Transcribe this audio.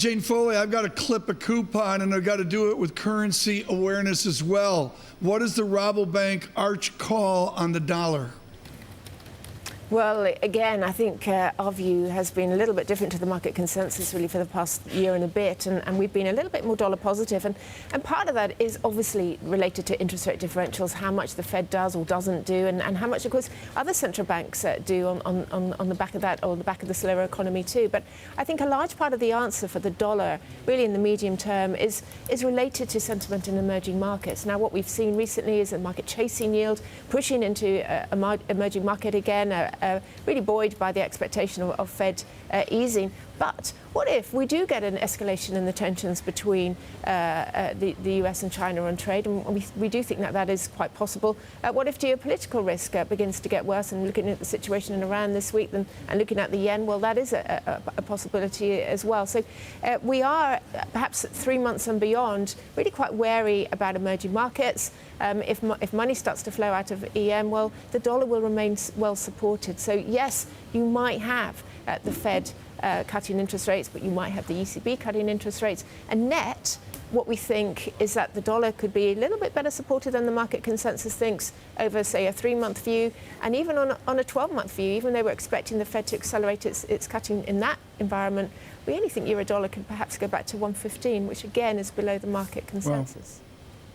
Jane Foley, I've got to clip a coupon, and I've got to do it with currency awareness as well. What is the Rabobank arch call on the dollar? Well, again, I think our view has been a little bit different to the market consensus really for the past year and a bit, and we've been a little bit more dollar positive. And part of that is obviously related to interest rate differentials, how much the Fed does or doesn't do, and how much, of course, other central banks do on the back of that, or the back of the slower economy too. But I think a large part of the answer for the dollar, really in the medium term, is related to sentiment in emerging markets. Now, what we've seen recently is a market chasing yield pushing into emerging market again, really buoyed by the expectation of Fed easing. But what if we do get an escalation in the tensions between the US and China on trade? And we do think that is quite possible. What if geopolitical risk begins to get worse? And looking at the situation in Iran this week and looking at the yen, well, that is a possibility as well. So we are, perhaps 3 months and beyond, really quite wary about emerging markets. If money starts to flow out of EM, well, the dollar will remain well supported. So yes, you might have the Fed cutting interest rates, but you might have the ECB cutting interest rates. And net, what we think is that the dollar could be a little bit better supported than the market consensus thinks over, say, a 3-month view, and even on a 12-month view. Even though we're expecting the Fed to accelerate its cutting in that environment, we only think euro-dollar could perhaps go back to 115, which again is below the market consensus. Well,